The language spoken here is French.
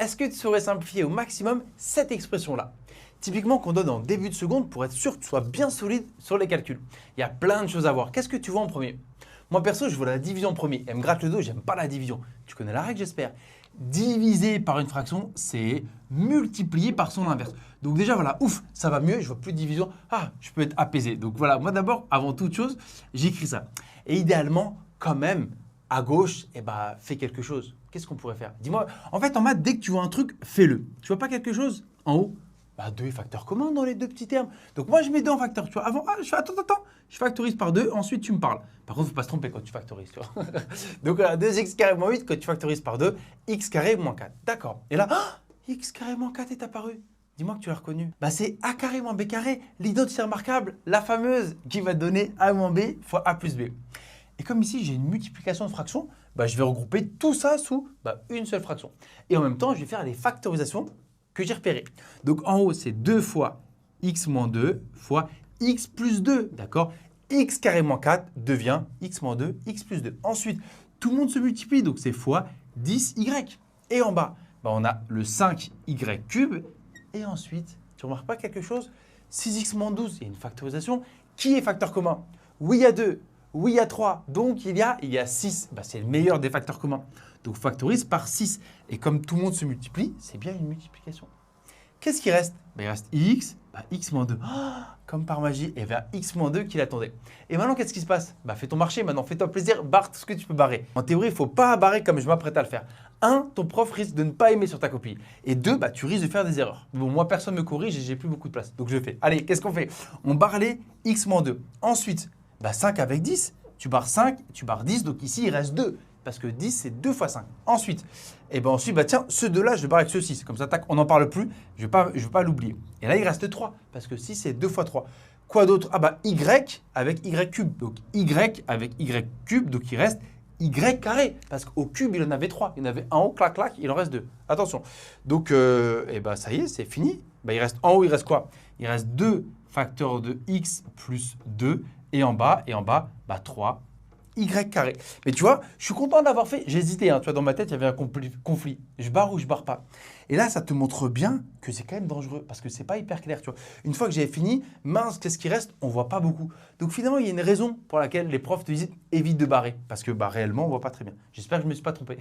est-ce que tu saurais simplifier au maximum cette expression-là? Typiquement qu'on donne en début de seconde pour être sûr que tu sois bien solide sur les calculs. Il y a plein de choses à voir. Qu'est-ce que tu vois en premier? Moi perso, je vois la division en premier. Elle me gratte le dos, j'aime pas la division. Tu connais la règle, j'espère. Diviser par une fraction, c'est multiplier par son inverse. Donc déjà, voilà, ouf, ça va mieux, je vois plus de division. Ah, je peux être apaisé. Donc voilà, moi d'abord, avant toute chose, j'écris ça. Et idéalement, quand même, à gauche, fais quelque chose. Qu'est-ce qu'on pourrait faire? Dis-moi, en fait, en maths, dès que tu vois un truc, fais-le. Tu vois pas quelque chose en haut? 2 est facteur commun dans les deux petits termes. Donc moi, je mets 2 en facteur. Tu vois, avant, je fais attends. Je factorise par 2, ensuite tu me parles. Par contre, il ne faut pas se tromper quand tu factorises. Tu vois. Donc voilà, 2x carré moins 8, quand tu factorises par 2, x carré moins 4. D'accord. Et là, x carré moins 4 est apparu. Dis-moi que tu l'as reconnu. C'est a carré moins b carré, l'identité remarquable, la fameuse qui va donner a moins b fois a plus b. Et comme ici, j'ai une multiplication de fractions, je vais regrouper tout ça sous une seule fraction. Et en même temps, je vais faire les factorisations que j'ai repérées. Donc en haut, c'est 2 fois x moins 2 fois x plus 2, d'accord? X carré moins 4 devient x moins 2, x plus 2. Ensuite, tout le monde se multiplie, donc c'est fois 10y. Et en bas, on a le 5y cube. Et ensuite, tu ne remarques pas quelque chose? 6x moins 12, il y a une factorisation. Qui est facteur commun? Oui, il y a 2. Oui, il y a 3. Donc, il y a 6. C'est le meilleur des facteurs communs. Donc, factorise par 6. Et comme tout le monde se multiplie, c'est bien une multiplication. Qu'est-ce qui reste? Il reste x, x moins 2. Comme par magie, et vers x moins 2 qui l'attendait. Et maintenant, qu'est-ce qui se passe? Fais ton marché maintenant, fais-toi plaisir, barre tout ce que tu peux barrer. En théorie, il ne faut pas barrer comme je m'apprête à le faire. 1, ton prof risque de ne pas aimer sur ta copie. Et 2, tu risques de faire des erreurs. Bon, moi, personne ne me corrige et j'ai plus beaucoup de place. Donc, je le fais. Allez, qu'est-ce qu'on fait? On barre les x moins 2. Ensuite, 5 avec 10, tu barres 5, tu barres 10. Donc ici, il reste 2. Parce que 10, c'est 2 fois 5. Ensuite, tiens, ce 2-là, je le barre avec ce 6. Comme ça, tac, on n'en parle plus. Je ne veux pas l'oublier. Et là, il reste 3. Parce que 6, c'est 2 fois 3. Quoi d'autre? Y avec y cube. Donc, y avec y cube. Donc, il reste y carré. Parce qu'au cube, il en avait 3. Il y en avait un en haut, clac, clac. Il en reste 2. Attention. Donc, ça y est, c'est fini. Il reste, en haut, il reste quoi? Il reste 2 facteurs de x plus 2. Et en bas, 3 y carré. Mais tu vois, je suis content d'avoir fait. J'ai hésité, tu vois, dans ma tête, il y avait un conflit. Je barre ou je barre pas. Et là, ça te montre bien que c'est quand même dangereux parce que c'est pas hyper clair, tu vois. Une fois que j'ai fini, mince, qu'est-ce qui reste? On voit pas beaucoup. Donc finalement, il y a une raison pour laquelle les profs te disent évite de barrer parce que réellement, on voit pas très bien. J'espère que je me suis pas trompé.